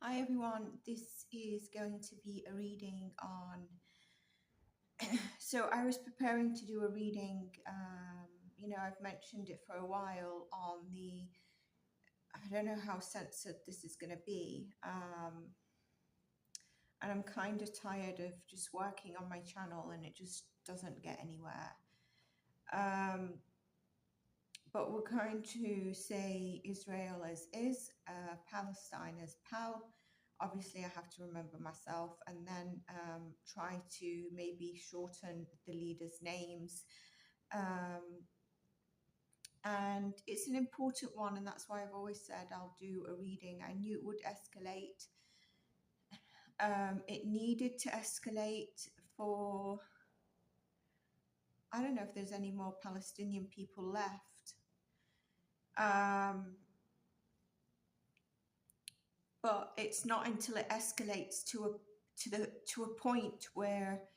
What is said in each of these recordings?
Hi everyone, this is going to be a reading on. So I was preparing to do a reading. I've mentioned it for a while on the. I don't know how censored this is going to be, and I'm kind of tired of just working on my channel and it just doesn't get anywhere. But we're going to say Israel as is, Palestine as Pal. Obviously, I have to remember myself, and then try to maybe shorten the leaders' names. And it's an important one, and that's why I've always said I'll do a reading. I knew it would escalate. It needed to escalate for, I don't know if there's any more Palestinian people left. But it's not until it escalates to a point where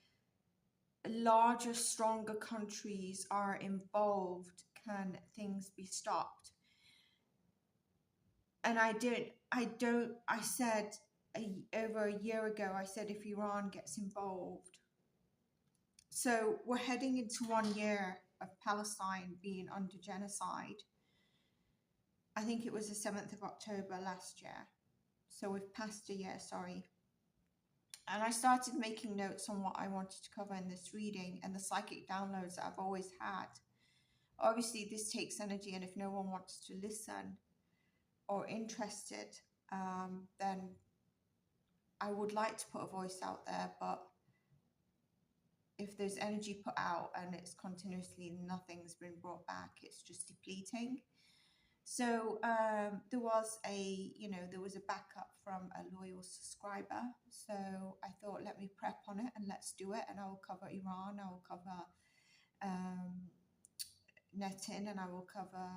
larger, stronger countries are involved can things be stopped. And I said over a year ago, I said if Iran gets involved. So we're heading into 1 year of Palestine being under genocide. I think it was the 7th of October last year. So we've passed a year, sorry. And I started making notes on what I wanted to cover in this reading and the psychic downloads that I've always had. Obviously, this takes energy, and if no one wants to listen or interested, then I would like to put a voice out there. But if there's energy put out and it's continuously nothing's been brought back, it's just depleting. So there was a backup from a loyal subscriber. So I thought, let me prep on it and let's do it. And I will cover Iran, I will cover Netin, and I will cover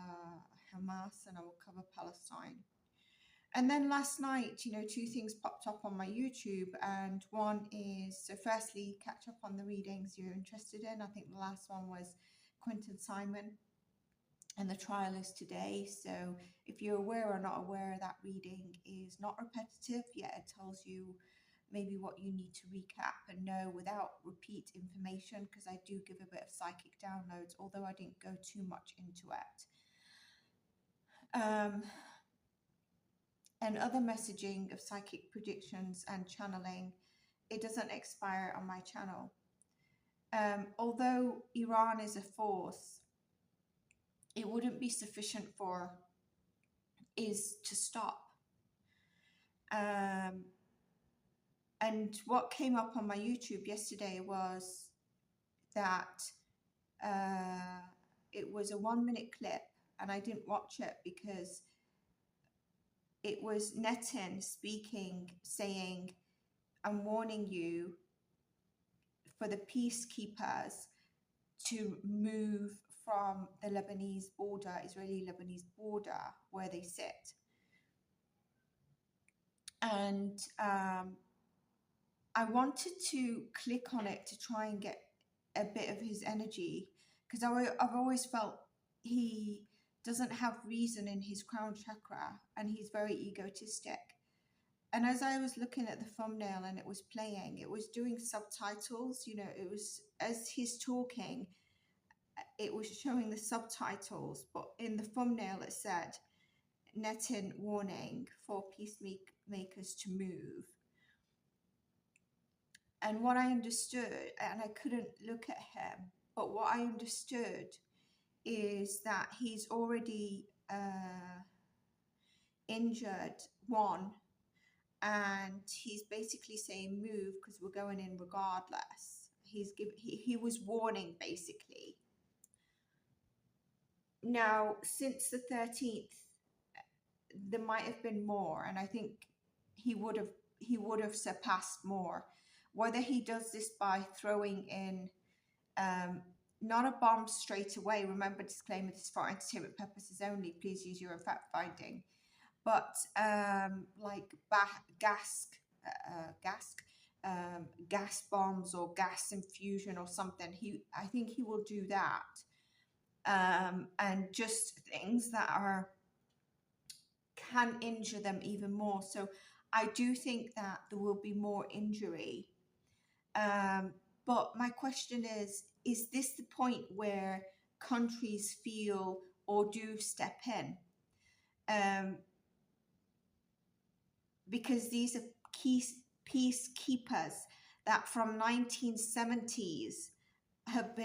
Hamas, and I will cover Palestine. And then last night, 2 things popped up on my YouTube, and one is, so firstly, catch up on the readings you're interested in. I think the last one was Quentin Simon, and the trial is today. So if you're aware or not aware, that reading is not repetitive, yet it tells you maybe what you need to recap and know without repeat information, because I do give a bit of psychic downloads, although I didn't go too much into it. And other messaging of psychic predictions and channeling, it doesn't expire on my channel. Although Iran is a force, it wouldn't be sufficient for is to stop. And what came up on my YouTube yesterday was that it was a 1-minute clip, and I didn't watch it because it was Netin speaking, saying, I'm warning you for the peacekeepers to move from the Lebanese border, Israeli-Lebanese border, where they sit. And I wanted to click on it to try and get a bit of his energy, because I've always felt he doesn't have reason in his crown chakra, and he's very egotistic. And as I was looking at the thumbnail and it was playing, it was doing subtitles, it was, as he's talking, it was showing the subtitles, but in the thumbnail it said, Netin warning for peacemakers to move. And what I understood, and I couldn't look at him, but what I understood is that he's already injured one, and he's basically saying move because we're going in regardless. He was warning basically. Now, since the 13th, there might have been more, and I think he would have surpassed more. Whether he does this by throwing in not a bomb straight away, remember, disclaimer, this is for entertainment purposes only, please use your own fact finding, but like gas bombs or gas infusion or something, I think he will do that, and just things that can injure them even more. So I do think that there will be more injury. But my question is this the point where countries feel or do step in? Because these are peacekeepers that from 1970s have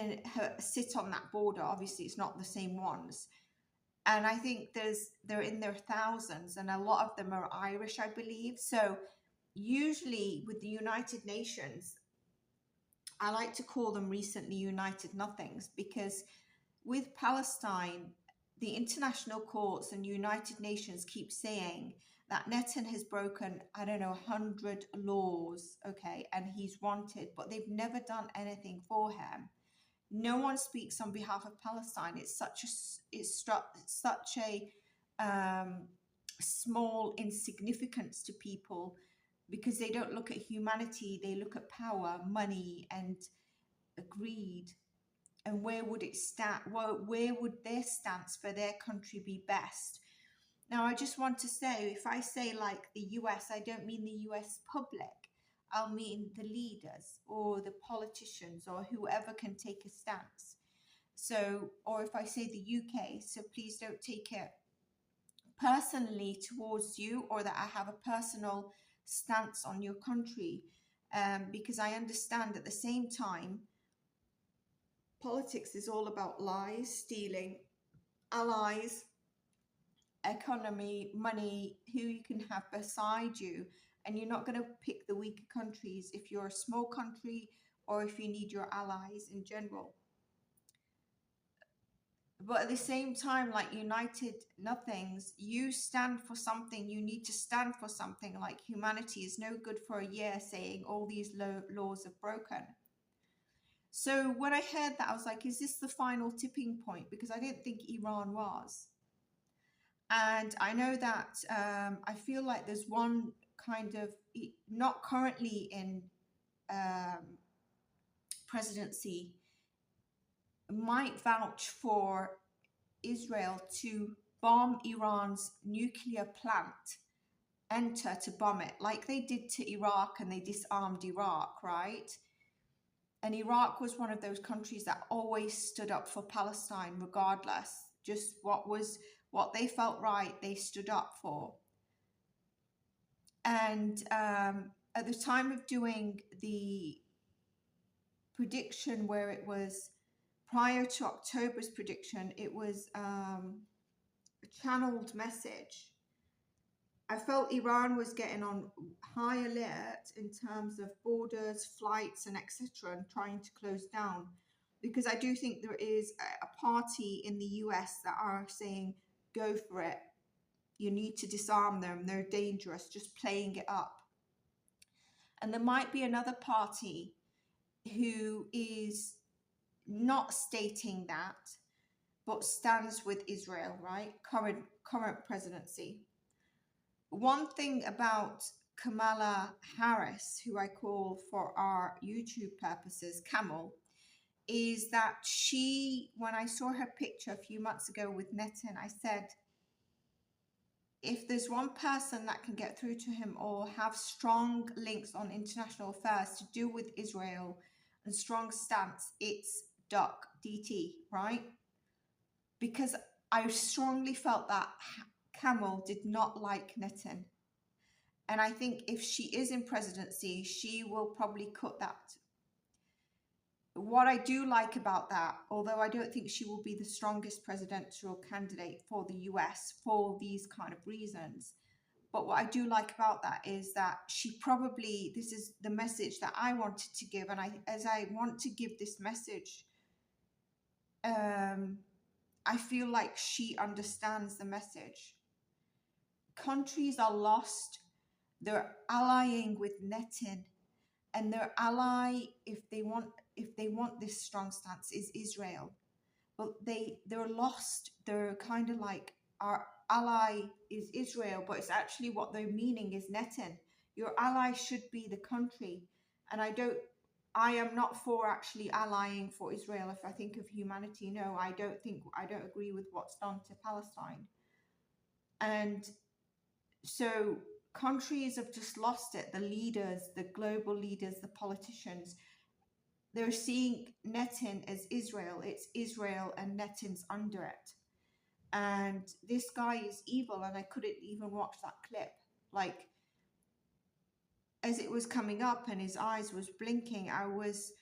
sit on that border. Obviously, it's not the same ones. And I think they're in their thousands, and a lot of them are Irish, I believe. So usually with the United Nations, I like to call them recently United Nothings, because with Palestine, the international courts and United Nations keep saying that Netanyahu has broken, I don't know, 100 laws, okay, and he's wanted, but they've never done anything for him. No one speaks on behalf of Palestine. It's such a small insignificance to people, because they don't look at humanity. They look at power, money, and greed. And where would it stand? Where would their stance for their country be best? Now, I just want to say, if I say like the US, I don't mean the US public. I'll mean the leaders or the politicians or whoever can take a stance. So, or if I say the UK, so please don't take it personally towards you, or that I have a personal stance on your country, because I understand at the same time, politics is all about lies, stealing, allies, economy, money, who you can have beside you. And you're not going to pick the weaker countries if you're a small country or if you need your allies in general. But at the same time, like United Nothings, you stand for something. You need to stand for something. Like humanity is no good for a year saying all these laws are broken. So when I heard that, I was like, is this the final tipping point? Because I didn't think Iran was. And I know that I feel like there's one kind of, not currently in presidency, might vouch for Israel to bomb Iran's nuclear plant, enter to bomb it, like they did to Iraq, and they disarmed Iraq, right? And Iraq was one of those countries that always stood up for Palestine, regardless. Just what they felt right, they stood up for. And at the time of doing the prediction, where it was prior to October's prediction, it was a channeled message. I felt Iran was getting on high alert in terms of borders, flights, and etc., and trying to close down, because I do think there is a party in the US that are saying, go for it. You need to disarm them. They're dangerous, just playing it up. And there might be another party who is not stating that, but stands with Israel, right? Current presidency. One thing about Kamala Harris, who I call for our YouTube purposes Camel, is that she, when I saw her picture a few months ago with Netanyahu, I said, if there's one person that can get through to him or have strong links on international affairs to do with Israel and strong stance, it's Duck, DT, right? Because I strongly felt that Camel did not like Netanyahu. And I think if she is in presidency, she will probably cut that. What I do like about that, although I don't think she will be the strongest presidential candidate for the US for these kind of reasons, but what I do like about that is that she probably, this is the message that I wanted to give, and as I want to give this message, I feel like she understands the message. Countries are lost. They're allying with Netanyahu, and their ally, if they want this strong stance, is Israel. But they're lost. They're kind of like, our ally is Israel, but it's actually what they're meaning is Netanyahu. Your ally should be the country. And I am not for actually allying for Israel. If I think of humanity, no, I don't agree with what's done to Palestine. And so countries have just lost it. The leaders, the global leaders, the politicians, they're seeing Netin as Israel. It's Israel and Netin's under it. And this guy is evil, and I couldn't even watch that clip. Like, as it was coming up and his eyes was blinking, I was,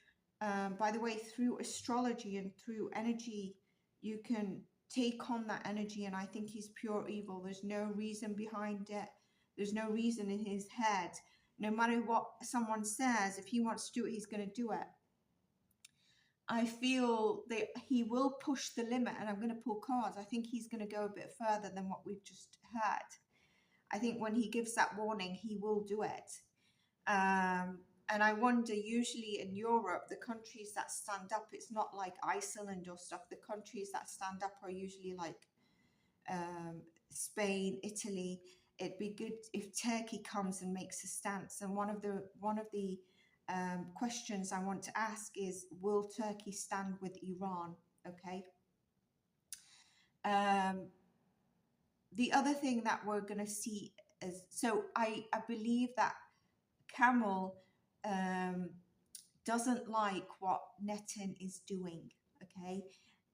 by the way, through astrology and through energy, you can take on that energy, and I think he's pure evil. There's no reason behind it. There's no reason in his head. No matter what someone says, if he wants to do it, he's going to do it. I feel that he will push the limit, and I'm going to pull cards. I think he's going to go a bit further than what we've just heard. I think when he gives that warning, he will do it. And I wonder, usually in Europe, the countries that stand up, it's not like Iceland or stuff. The countries that stand up are usually like Spain, Italy. It'd be good if Turkey comes and makes a stance. And one of the questions I want to ask is, will Turkey stand with Iran? Okay. The other thing that we're going to see is, so I believe that Camel doesn't like what Netin is doing, okay?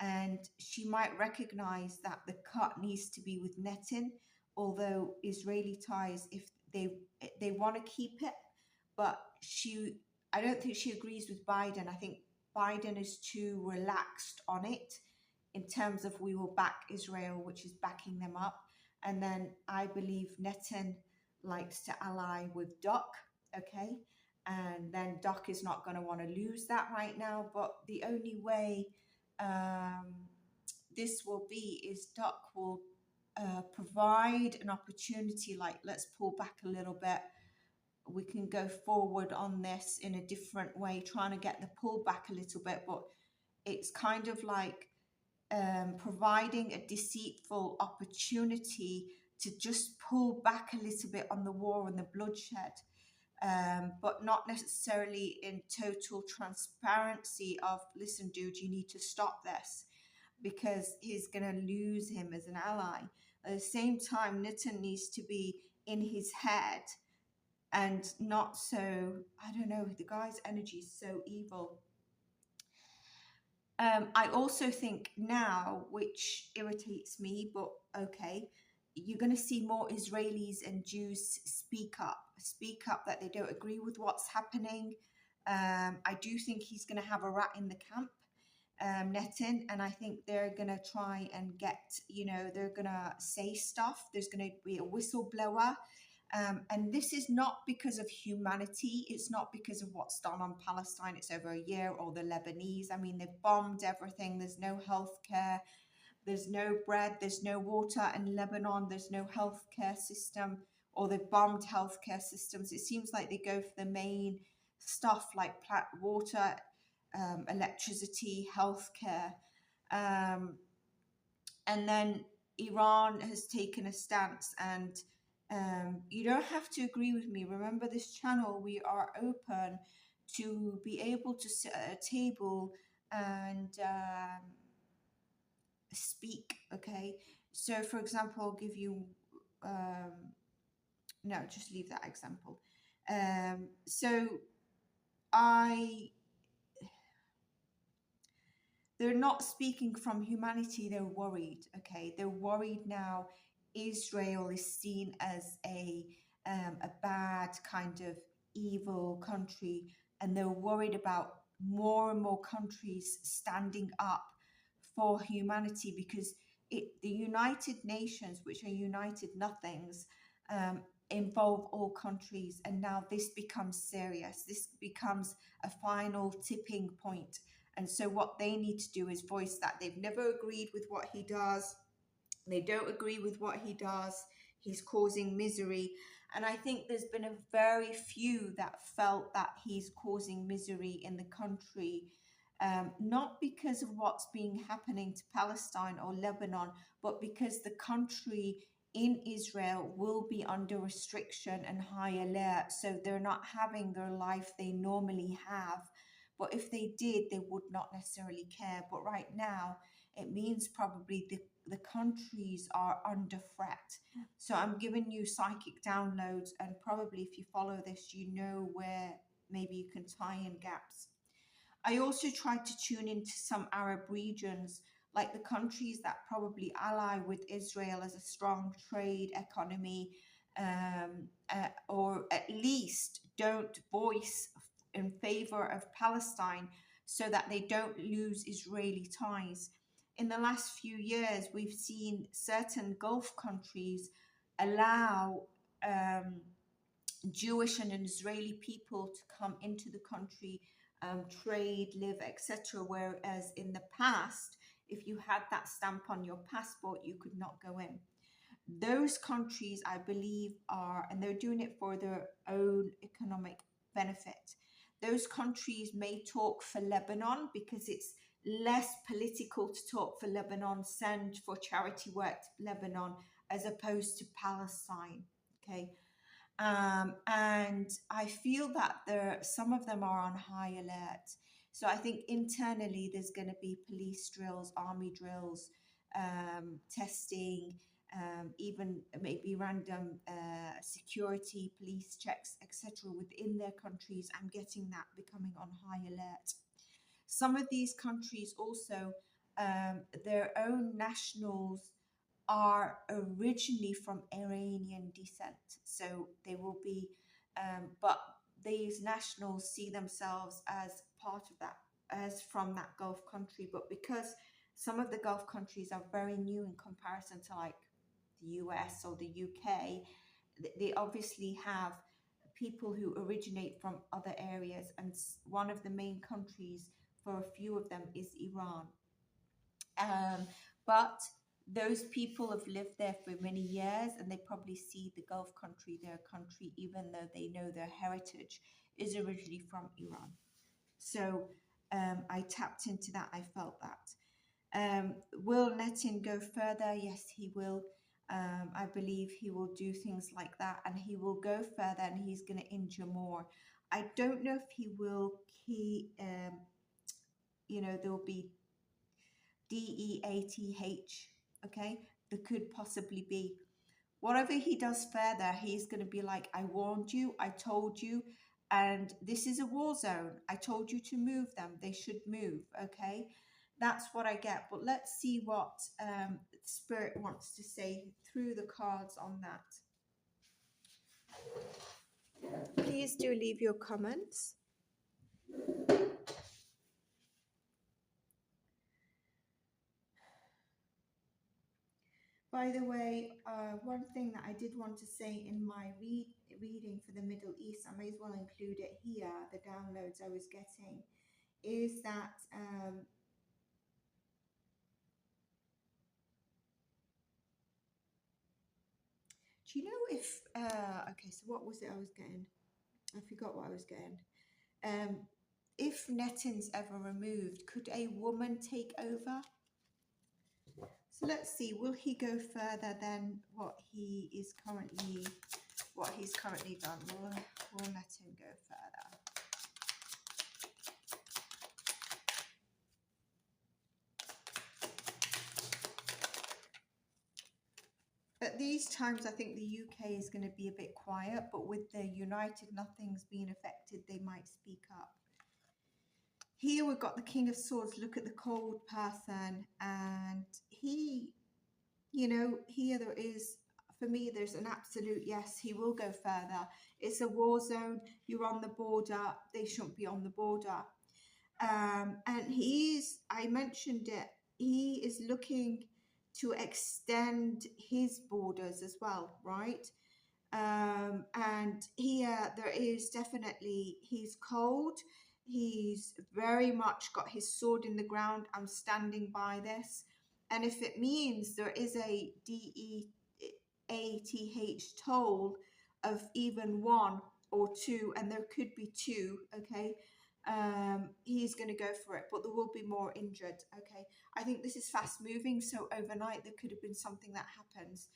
And she might recognize that the cut needs to be with Netin, although Israeli ties, if they want to keep it, but I don't think she agrees with Biden. I think Biden is too relaxed on it in terms of we will back Israel, which is backing them up. And then I believe Netin likes to ally with Doc, okay? And then Doc is not going to want to lose that right now. But the only way this will be is Doc will provide an opportunity, like, let's pull back a little bit. We can go forward on this in a different way, trying to get the pull back a little bit. But it's kind of like providing a deceitful opportunity to just pull back a little bit on the war and the bloodshed, but not necessarily in total transparency of, listen, dude, you need to stop this, because he's going to lose him as an ally. At the same time, Nitin needs to be in his head and not so, I don't know, the guy's energy is so evil. I also think now, which irritates me, but okay, you're going to see more Israelis and Jews speak up that they don't agree with what's happening. I do think he's going to have a rat in the camp, Netin, and I think they're going to try and get, they're going to say stuff. There's going to be a whistleblower. And this is not because of humanity. It's not because of what's done on Palestine. It's over a year, or the Lebanese. I mean, they've bombed everything. There's no healthcare. There's no bread. There's no water in Lebanon. There's no healthcare system, or they've bombed healthcare systems. It seems like they go for the main stuff like water, electricity, healthcare. And then Iran has taken a stance, and you don't have to agree with me. Remember, this channel, we are open to be able to sit at a table and speak, okay? So, for example, I'll give you, no, just leave that example. They're not speaking from humanity, they're worried, okay? They're worried now. Israel is seen as a bad kind of evil country, and they're worried about more and more countries standing up for humanity, because the United Nations, which are United Nothings, involve all countries, and now this becomes serious. This becomes a final tipping point. And so what they need to do is voice that. They've never agreed with what he does. They don't agree with what he does. He's causing misery. And I think there's been a very few that felt that he's causing misery in the country, not because of what's been happening to Palestine or Lebanon, but because the country in Israel will be under restriction and high alert. So they're not having their life they normally have. But if they did, they would not necessarily care. But right now, it means probably the countries are under threat. So I'm giving you psychic downloads, and probably if you follow this, you know where maybe you can tie in gaps. I also tried to tune into some Arab regions, like the countries that probably ally with Israel as a strong trade economy, or at least don't voice in favor of Palestine so that they don't lose Israeli ties. In the last few years, we've seen certain Gulf countries allow Jewish and Israeli people to come into the country, trade, live, etc. Whereas in the past, if you had that stamp on your passport, you could not go in. Those countries, I believe, are, and they're doing it for their own economic benefit. Those countries may talk for Lebanon because it's less political to talk for Lebanon, send for charity work to Lebanon, as opposed to Palestine. Okay. And I feel that some of them are on high alert. So I think internally there's going to be police drills, army drills, testing, even maybe random security, police checks, etc. within their countries. I'm getting that becoming on high alert. Some of these countries also, their own nationals are originally from Iranian descent. So they will be, but these nationals see themselves as part of that, as from that Gulf country. But because some of the Gulf countries are very new in comparison to like the US or the UK, they obviously have people who originate from other areas. And one of the main countries for a few of them is Iran. But those people have lived there for many years, and they probably see the Gulf country their country, even though they know their heritage is originally from Iran. So I tapped into that. I felt that. Will Netin go further? Yes, he will. I believe he will do things like that, and he will go further, and he's going to injure more. I don't know if he will. There will be DEATH, okay? There could possibly be. Whatever he does further, he's going to be like, I warned you, I told you, and this is a war zone. I told you to move them. They should move, okay? That's what I get. But let's see what Spirit wants to say through the cards on that. Please do leave your comments. By the way, one thing that I did want to say in my reading for the Middle East, I may as well include it here, the downloads I was getting, is that do you know if, okay, so what was it I was getting? I forgot what I was getting. If Netin's ever removed, could a woman take over? So let's see, will he go further than what he's currently done? We'll let him go further. At these times, I think the UK is going to be a bit quiet, but with the United Nothings being affected, they might speak up. Here we've got the King of Swords. Look at the cold person, and he, here there is, for me, there's an absolute yes, he will go further. It's a war zone. You're on the border. They shouldn't be on the border. And I mentioned it, he is looking to extend his borders as well, right? And here there is definitely, he's cold. He's very much got his sword in the ground. I'm standing by this. And if it means there is a DEATH toll of even one or two, and there could be two, okay, he's going to go for it, but there will be more injured, okay. I think this is fast moving, so overnight there could have been something that happens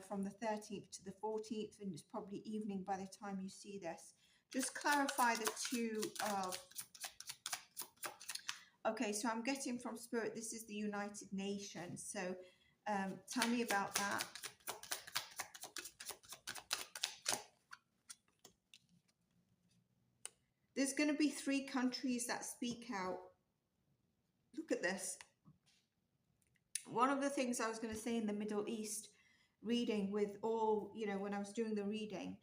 from the 13th to the 14th, and it's probably evening by the time you see this. Just clarify the two of Okay, so I'm getting from Spirit, this is the United Nations. So tell me about that. There's going to be 3 countries that speak out. Look at this. One of the things I was going to say in the Middle East reading with all, you know, when I was doing the reading,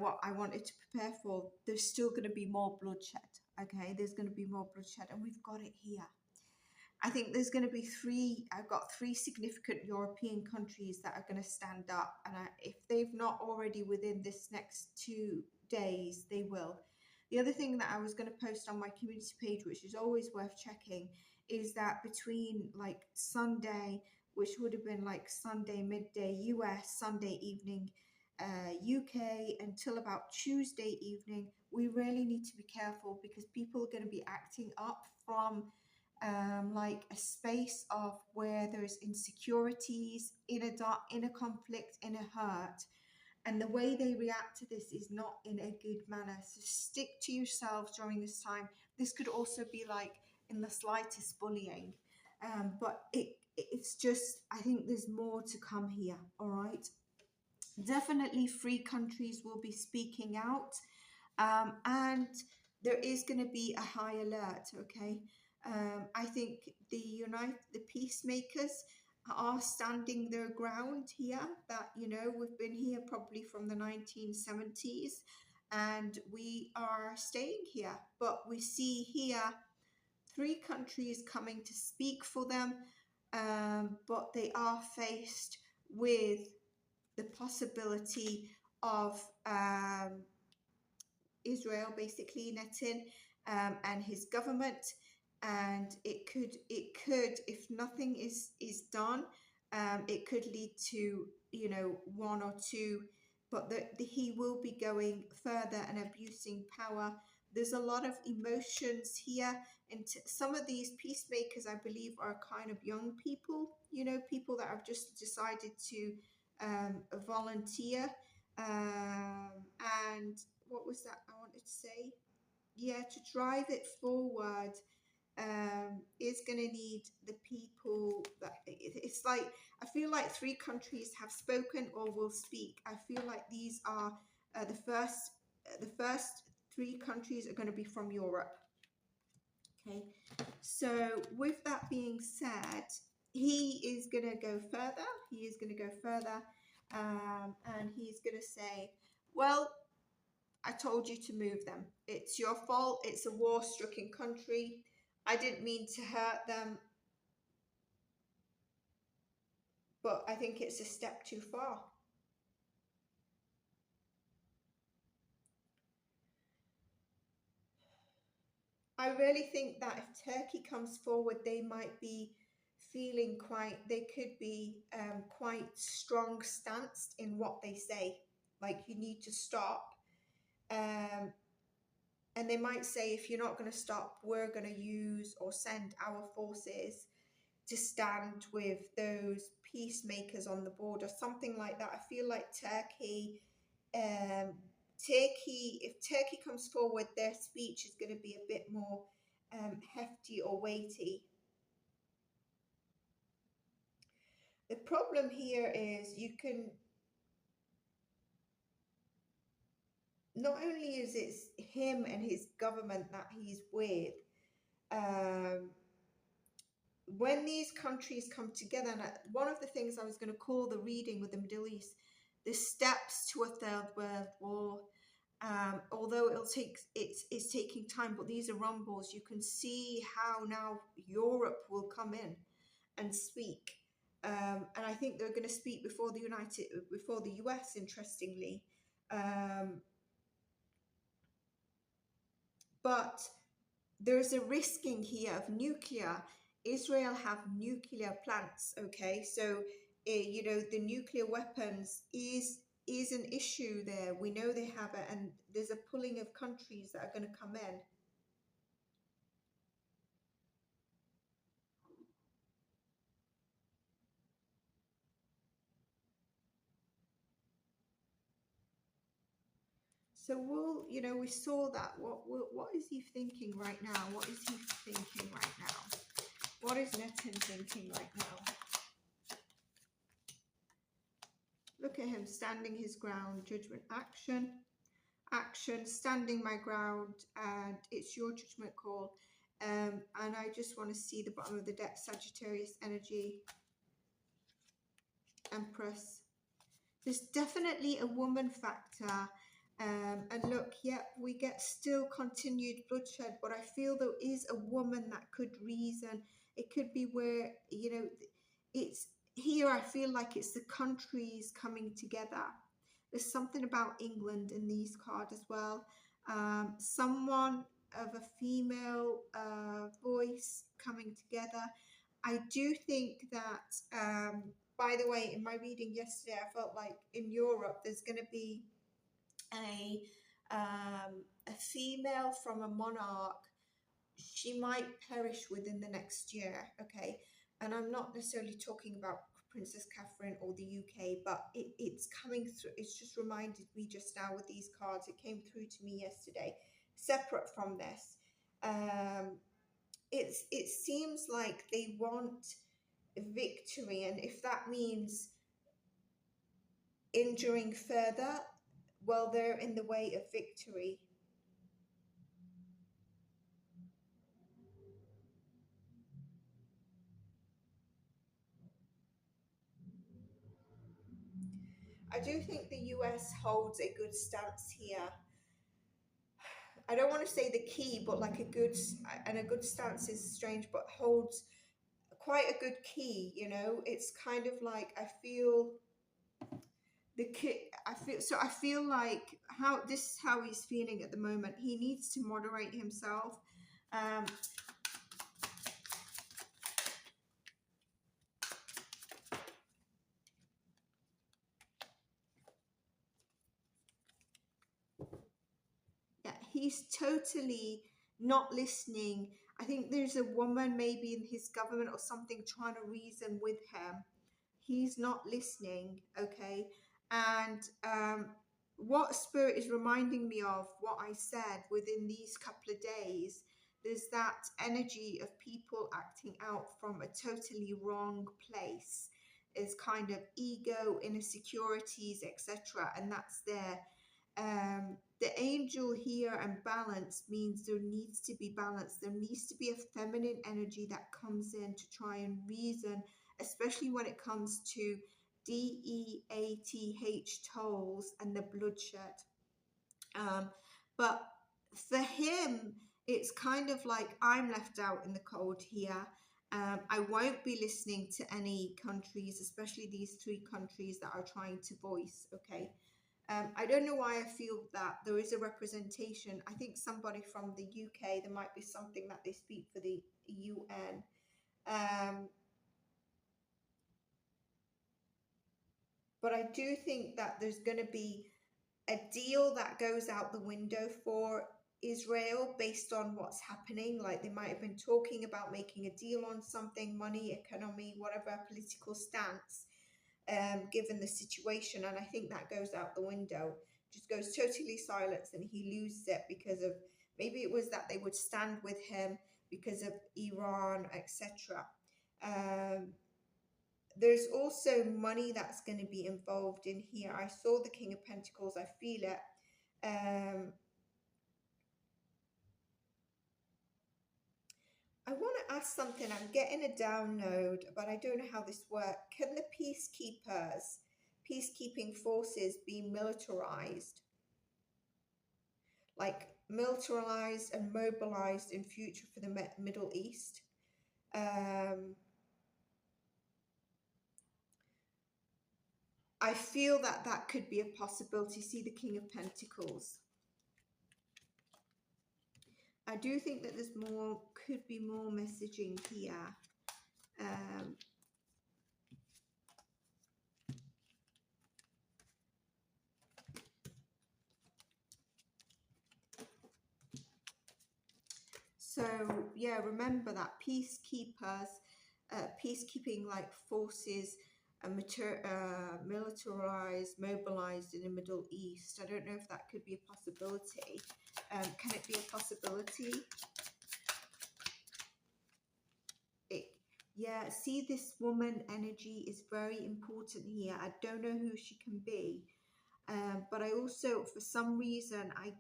what I wanted to prepare for, there's still going to be more bloodshed. Okay, there's going to be more bloodshed, and we've got it here. I think there's going to be 3, I've got 3 significant European countries that are going to stand up. And if they've not already within this next 2 days, they will. The other thing that I was going to post on my community page, which is always worth checking, is that between like Sunday, which would have been like Sunday midday US, Sunday evening UK, until about Tuesday evening, we really need to be careful, because people are going to be acting up from like a space of where there's insecurities, inner conflict, inner hurt, and the way they react to this is not in a good manner. So stick to yourselves during this time. This could also be like in the slightest bullying, but it's just, I think there's more to come here. All right, definitely 3 countries will be speaking out, and there is going to be a high alert. Okay, I think the peacemakers are standing their ground here, that, you know, we've been here probably from the 1970s and we are staying here, but we see here 3 countries coming to speak for them, but they are faced with the possibility of Israel basically Netanyahu and his government, and it could, if nothing is done, it could lead to, you know, 1 or 2, but he will be going further and abusing power. There's a lot of emotions here, and some of these peacemakers, I believe, are kind of young people, you know, people that have just decided to volunteer, and what was that I wanted to say? Yeah, to drive it forward, is going to need the people that, it's like, I feel like 3 countries have spoken or will speak. I feel like these are the first 3 countries are going to be from Europe. Okay, so with that being said, he is going to go further. He is going to go further, and he's going to say, well, I told you to move them. It's your fault. It's a war-stricken country. I didn't mean to hurt them, but I think it's a step too far. I really think that if Turkey comes forward, they might be feeling they could be quite strong stanced in what they say. Like, you need to stop. And they might say, if you're not going to stop, we're going to use or send our forces to stand with those peacemakers on the border, something like that. I feel like if Turkey comes forward, their speech is going to be a bit more hefty or weighty. The problem here is you can, not only is it him and his government that he's with, when these countries come together, and one of the things I was going to call the reading with the Middle East, the steps to a 3rd world war, although it's taking time, but these are rumbles. You can see how now Europe will come in and speak, and I think they're going to speak before the US, interestingly, but there's a risking here of nuclear. Israel have nuclear plants, okay? So, you know, the nuclear weapons is an issue there. We know they have it, and there's a pulling of countries that are going to come in. So we'll, you know, we saw that. What is he thinking right now? What is he thinking right now? What is Netin thinking right now? Look at him standing his ground. Judgment, action, action, standing my ground, and it's your judgment call. And I just want to see the bottom of the deck. Sagittarius energy, Empress. There's definitely a woman factor. And look, yep, we get still continued bloodshed, but I feel there is a woman that could reason. It could be where, you know, it's here. I feel like it's the countries coming together. There's something about England in these cards as well. Someone of a female voice coming together. I do think that, by the way, in my reading yesterday, I felt like in Europe there's going to be a female from a monarch. She might perish within the next year, okay? And I'm not necessarily talking about Princess Catherine or the UK, but it's coming through. It's just reminded me just now with these cards. It came through to me yesterday. Separate from this, it seems like they want victory, and if that means injuring further, well, they're in the way of victory. I do think the US holds a good stance here. I don't want to say the key, but like a good stance is strange, but holds quite a good key, you know. It's kind of like, I feel the kid, I feel like how this is how he's feeling at the moment. He needs to moderate himself. Yeah, he's totally not listening. I think there's a woman maybe in his government or something trying to reason with him. He's not listening, okay? And what Spirit is reminding me of, what I said within these couple of days, there's that energy of people acting out from a totally wrong place. Is kind of ego, insecurities, etc. And that's there. The angel here and balance means there needs to be balance. There needs to be a feminine energy that comes in to try and reason, especially when it comes to DEATH tolls and the bloodshed. But for him, it's kind of like I'm left out in the cold here. I won't be listening to any countries, especially these three countries that are trying to voice, okay? I don't know why I feel that there is a representation. I think somebody from the UK, there might be something that they speak for the UN. But I do think that there's going to be a deal that goes out the window for Israel based on what's happening. Like they might have been talking about making a deal on something, money, economy, whatever, political stance, given the situation. And I think that goes out the window, just goes totally silent, and he loses it because of, maybe it was that they would stand with him because of Iran, etc. There's also money that's going to be involved in here. I saw the King of Pentacles. I feel it. I want to ask something. I'm getting a download, but I don't know how this works. Can the peacekeeping forces be militarized? Like militarized and mobilized in future for the Middle East? I feel that that could be a possibility. See the King of Pentacles. I do think that there's more, could be more messaging here. So yeah, remember that peacekeepers, peacekeeping like forces, militarized, mobilized in the Middle East. I don't know if that could be a possibility. Can it be a possibility? Yeah, see, this woman energy is very important here. I don't know who she can be. But I also, for some reason, I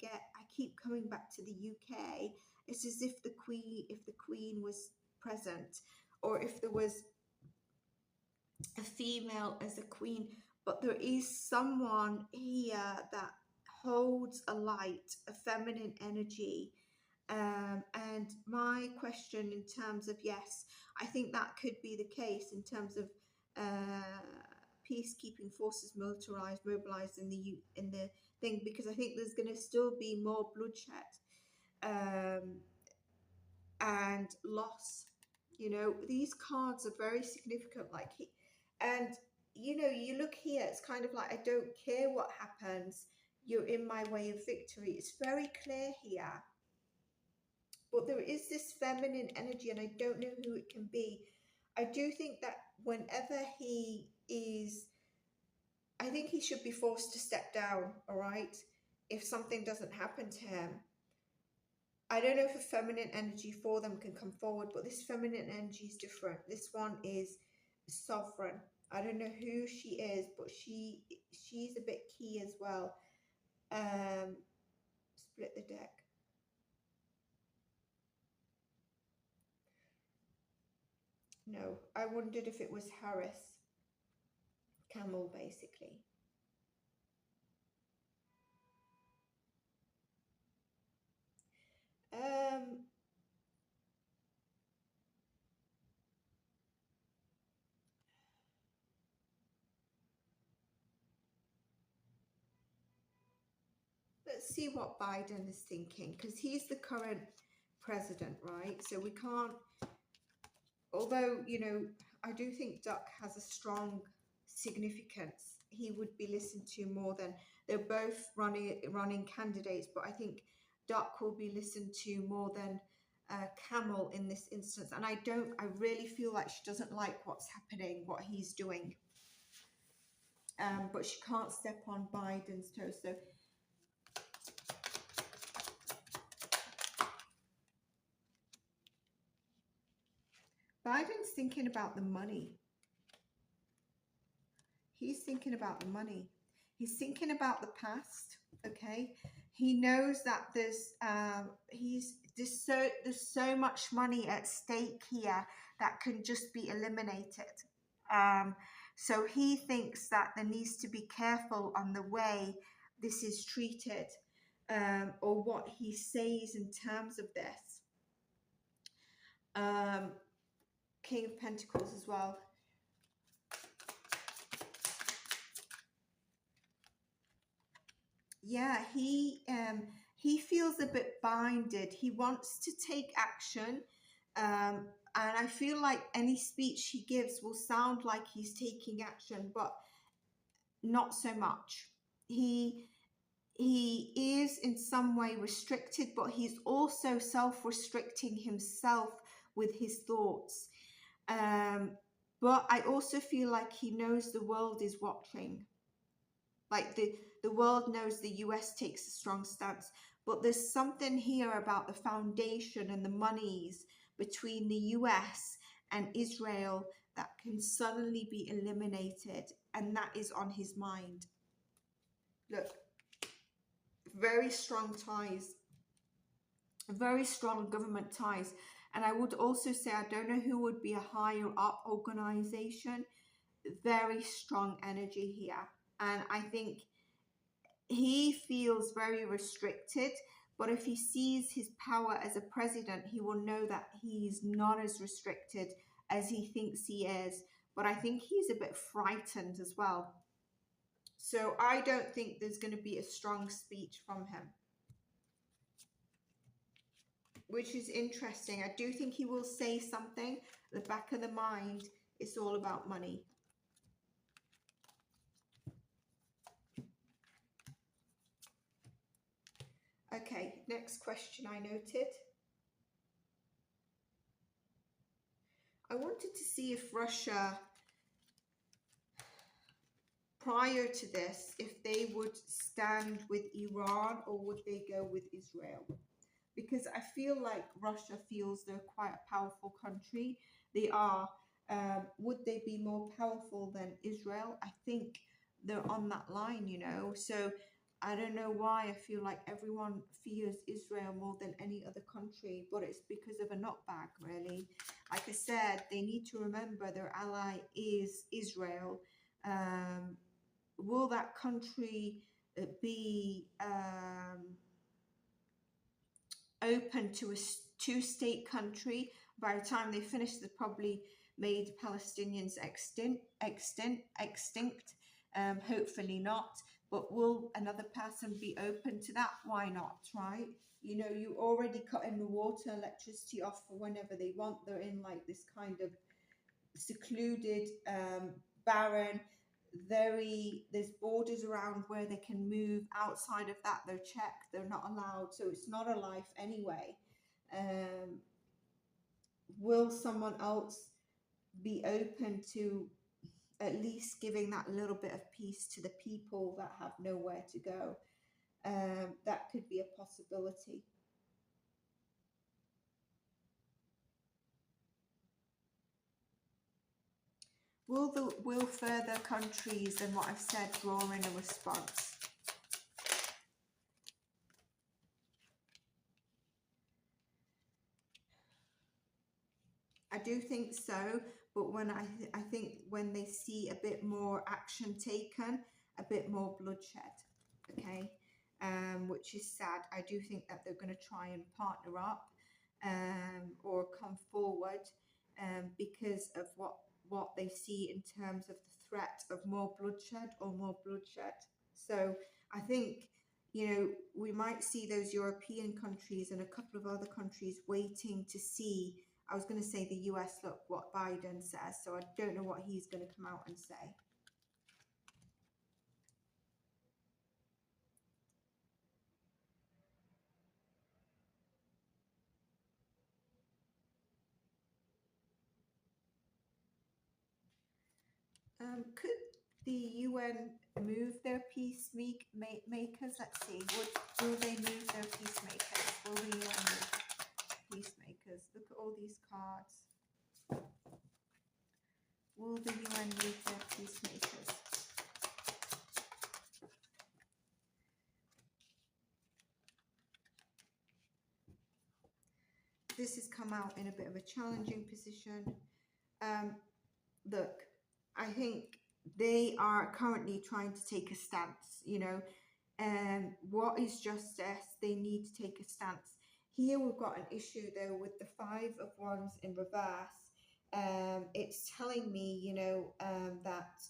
keep coming back to the UK. It's as if the queen was present, or if there was a female as a queen. But there is someone here that holds a light, a feminine energy. And my question in terms of, yes, I think that could be the case in terms of peacekeeping forces militarized, mobilized in the thing, because I think there's going to still be more bloodshed and loss. You know, these cards are very significant. And you know, you look here, it's kind of like, I don't care what happens, you're in my way of victory. It's very clear here. But there is this feminine energy, and I don't know who it can be. I do think that whenever he is, I think he should be forced to step down, all right, if something doesn't happen to him. I don't know if a feminine energy for them can come forward, but this feminine energy is different. This one is sovereign. I don't know who she is, but she's a bit key as well. Split the deck. No, I wondered if it was Harris. Camel, basically. Let's see what Biden is thinking, because he's the current president, right? So we can't, although, you know, I do think Duck has a strong significance. He would be listened to more than, they're both running candidates, but I think Duck will be listened to more than Camel in this instance. And I really feel like she doesn't like what's happening, what he's doing. But she can't step on Biden's toes. So Biden's thinking about the money. He's thinking about the money. He's thinking about the past, okay? He knows that there's so much money at stake here that can just be eliminated. So he thinks that there needs to be careful on the way this is treated, or what he says in terms of this. King of Pentacles as well. Yeah, he feels a bit binded. He wants to take action, and I feel like any speech he gives will sound like he's taking action, but not so much. He is in some way restricted, but he's also self-restricting himself with his thoughts. But I also feel like he knows the world is watching. Like the world knows the US takes a strong stance, but there's something here about the foundation and the monies between the US and Israel that can suddenly be eliminated, and that is on his mind. Look, very strong ties, very strong government ties. And I would also say, I don't know who would be a higher up organization. Very strong energy here. And I think he feels very restricted, but if he sees his power as a president, he will know that he's not as restricted as he thinks he is. But I think he's a bit frightened as well. So I don't think there's going to be a strong speech from him, which is interesting. I do think he will say something. At the back of the mind, it's all about money. Okay, next question I noted. I wanted to see if Russia prior to this, if they would stand with Iran or would they go with Israel. Because I feel like Russia feels they're quite a powerful country. They are. Would they be more powerful than Israel? I think they're on that line, you know. So I don't know why I feel like everyone fears Israel more than any other country, but it's because of a knockback, really. Like I said, they need to remember their ally is Israel. Will that country be open to a two-state country? By the time they finish, they probably made Palestinians extinct. Hopefully not. But will another person be open to that? Why not, right? You know, you already cut in the water, electricity off for whenever they want. They're in like this kind of secluded, barren, there's borders around where they can move. Outside of that, they're checked, they're not allowed, so it's not a life anyway. Will someone else be open to at least giving that little bit of peace to the people that have nowhere to go? That could be a possibility. Will further countries than what I've said draw in a response? I do think so, but when I think when they see a bit more action taken, a bit more bloodshed, okay, which is sad. I do think that they're going to try and partner up, or come forward, because of what they see in terms of the threat of more bloodshed or more bloodshed. So I think, you know, we might see those European countries and a couple of other countries waiting to see. I was going to say the US, look what Biden says, so I don't know what he's going to come out and say. Could the UN move their peacemakers? Let's see. Will they move their peacemakers? Will the UN move peacemakers? Look at all these cards. Will the UN move their peacemakers? This has come out in a bit of a challenging position. Look, I think they are currently trying to take a stance, you know, what is justice? They need to take a stance. Here we've got an issue though with the 5 of Wands in reverse. It's telling me, you know, that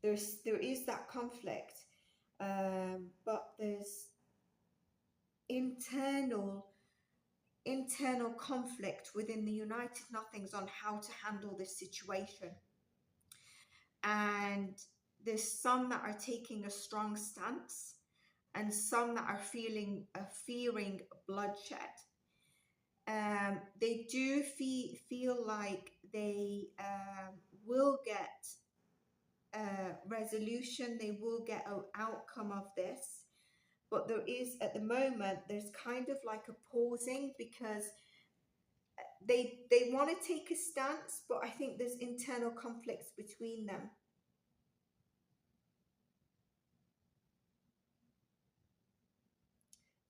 there is that conflict, but there's internal conflict within the United Nothings on how to handle this situation. And there's some that are taking a strong stance and some that are fearing bloodshed. They do feel like they will get resolution, they will get an outcome of this. But there is, at the moment, there's kind of like a pausing because they want to take a stance, but I think there's internal conflicts between them.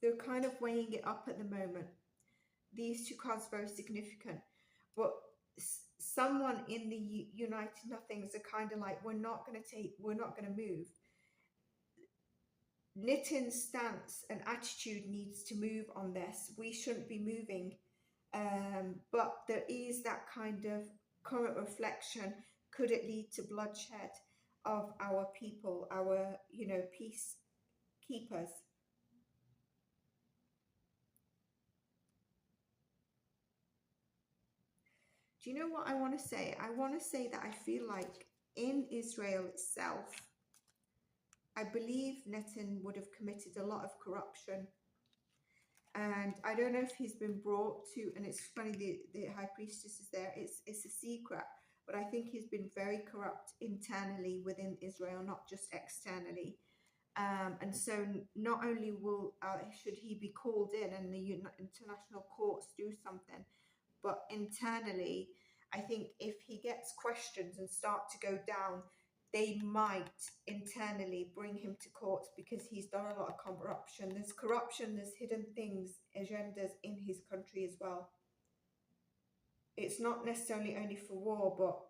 They're kind of weighing it up at the moment. These 2 cards are very significant, but someone in the United Nothings are kind of like, we're not going to move. Nitin's stance and attitude needs to move on this. We shouldn't be moving. But there is that kind of current reflection. Could it lead to bloodshed of our people, our, you know, peacekeepers? Do you know what I want to say? I want to say that I feel like in Israel itself, I believe Netan would have committed a lot of corruption. And I don't know if he's been brought to, and it's funny, the High Priestess is there, it's a secret, but I think he's been very corrupt internally within Israel, not just externally. And so not only should he be called in and the international courts do something, but internally, I think if he gets questions and start to go down, they might internally bring him to court because he's done a lot of corruption. There's corruption, there's hidden things, agendas in his country as well. It's not necessarily only for war, but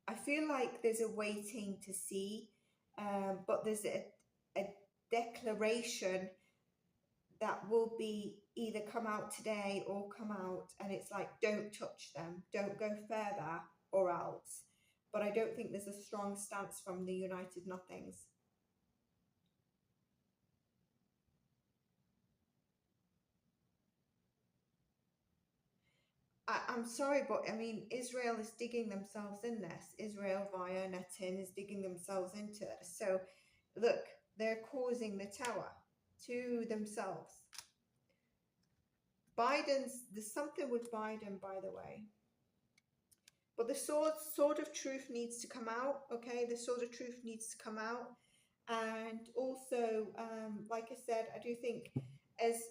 I feel like there's a waiting to see, but there's a declaration that will be either come out today or come out, and it's like, don't touch them, don't go further, or else. But I don't think there's a strong stance from the United Nothings. I'm sorry, but I mean, Israel is digging themselves in this. Israel via Netin is digging themselves into this. So look, they're causing the tower to themselves. There's something with Biden, by the way. But the sword of truth needs to come out, okay? The sword of truth needs to come out. And also, like I said, I do think as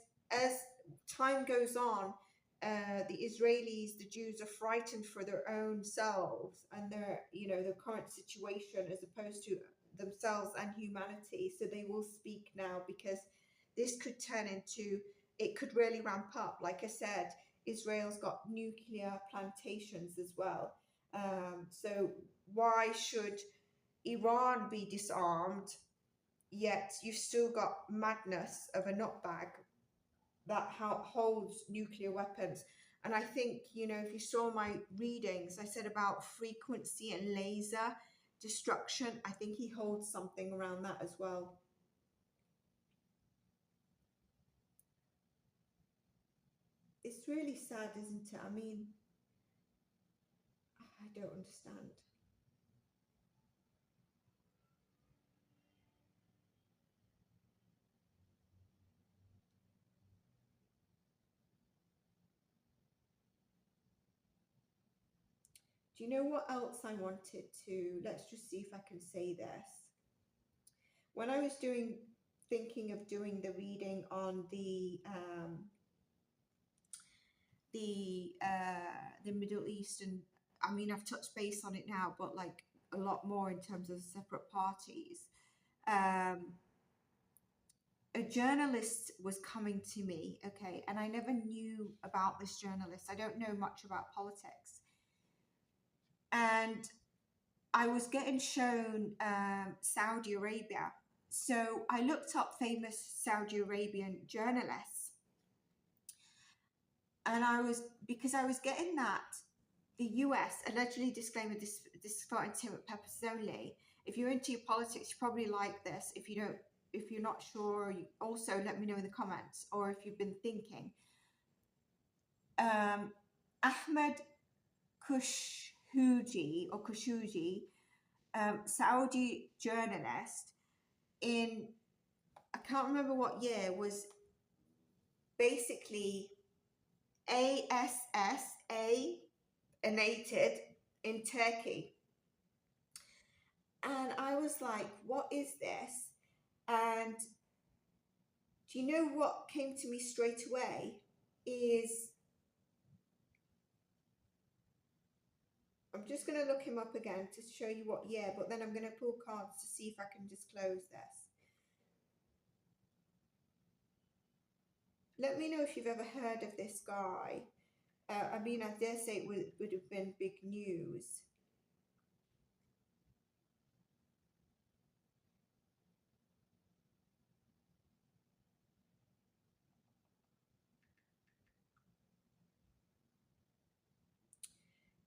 time goes on, the Israelis, the Jews are frightened for their own selves and their, the current situation as opposed to themselves and humanity. So they will speak now because this could it could really ramp up. Like I said, Israel's got nuclear plantations as well. So why should Iran be disarmed, yet you've still got madness of a nutbag that holds nuclear weapons? And I think, if you saw my readings, I said about frequency and laser destruction. I think he holds something around that as well. It's really sad, isn't it? I mean, I don't understand. Do you know what else I wanted to? Let's just see if I can say this. When I was thinking of doing the reading on the Middle East, and I mean, I've touched base on it now, but like a lot more in terms of separate parties. A journalist was coming to me, okay, and I never knew about this journalist. I don't know much about politics. And I was getting shown Saudi Arabia. So I looked up famous Saudi Arabian journalists. And because I was getting that the US, allegedly, disclaimer, this is for entertainment purposes only. If you're into your politics, you probably like this. If you're not sure, also let me know in the comments, or if you've been thinking. Ahmed Khashoggi, Saudi journalist in, I can't remember what year, was basically assassinated in Turkey. And I was like, what is this? And do you know what came to me straight away is, I'm just going to look him up again to show you what year, but then I'm going to pull cards to see if I can disclose this. Let me know if you've ever heard of this guy. I mean, I dare say it would have been big news.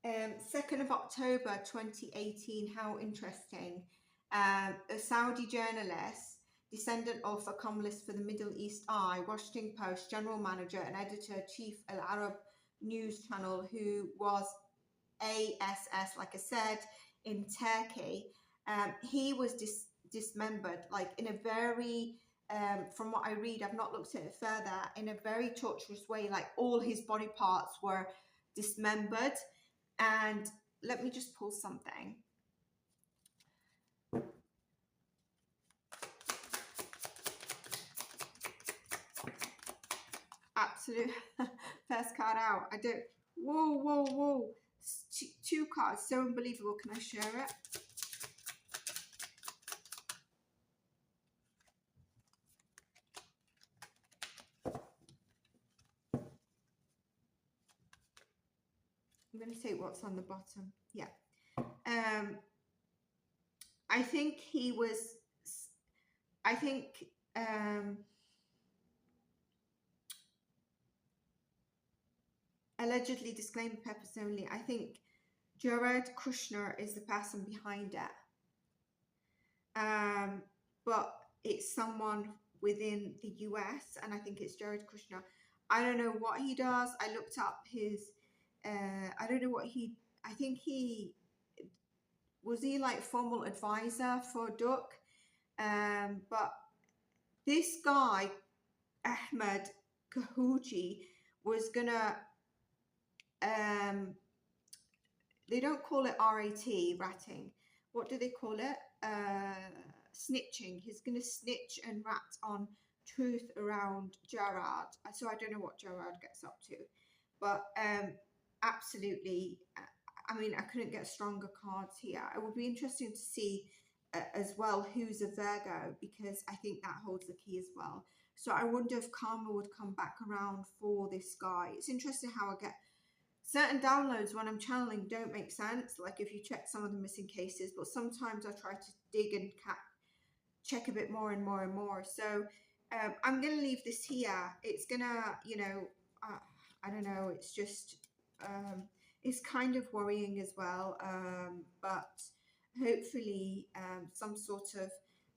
Um, 2nd of October 2018, how interesting. A Saudi journalist, descendant of a columnist for the Middle East Eye, Washington Post general manager and editor-chief Al Arab news channel, who was ASS, like I said, in Turkey. He was dismembered, like in a very from what I read, I've not looked at it further, in a very torturous way, like all his body parts were dismembered. And let me just pull something. Absolute first card out. I don't. Whoa, whoa, whoa! Two cards, so unbelievable. Can I share it? I'm going to take what's on the bottom. Yeah. I think he was. I think. Allegedly, disclaimer purpose only. I think Jared Kushner is the person behind it. But it's someone within the US, and I think it's Jared Kushner. I don't know what he does. I looked up his. I don't know what he. I think he was like formal advisor for Duck. But this guy, Ahmed Kahouji, was gonna. They don't call it ratting. What do they call it? Snitching. He's going to snitch and rat on truth around Jared. So I don't know what Jared gets up to. But absolutely, I mean, I couldn't get stronger cards here. It would be interesting to see as well who's a Virgo, because I think that holds the key as well. So I wonder if karma would come back around for this guy. It's interesting how I get certain downloads when I'm channeling don't make sense, like if you check some of the missing cases, but sometimes I try to dig and check a bit more and more and more. So I'm going to leave this here. It's going to, you know, I don't know, it's just, it's kind of worrying as well, but hopefully some sort of,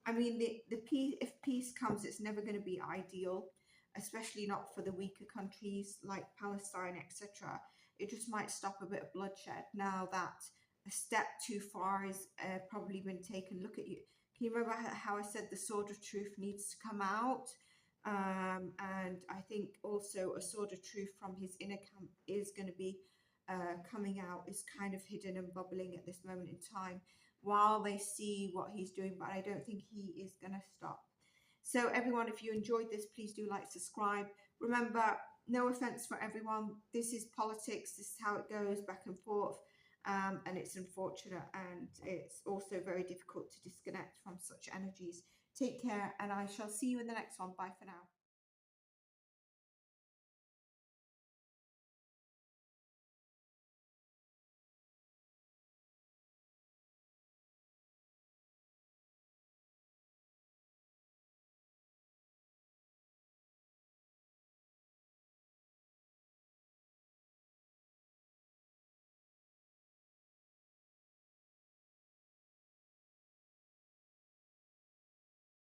I mean, the peace, if peace comes, it's never going to be ideal, especially not for the weaker countries like Palestine, etc. It just might stop a bit of bloodshed now that a step too far has probably been taken. Look at you. Can you remember how I said the sword of truth needs to come out? And I think also a sword of truth from his inner camp is going to be coming out, is kind of hidden and bubbling at this moment in time while they see what he's doing, but I don't think he is going to stop. So everyone, if you enjoyed this, please do like, subscribe. Remember, no offense for everyone. This is politics. This is how it goes back and forth. And it's unfortunate, and it's also very difficult to disconnect from such energies. Take care, and I shall see you in the next one. Bye for now.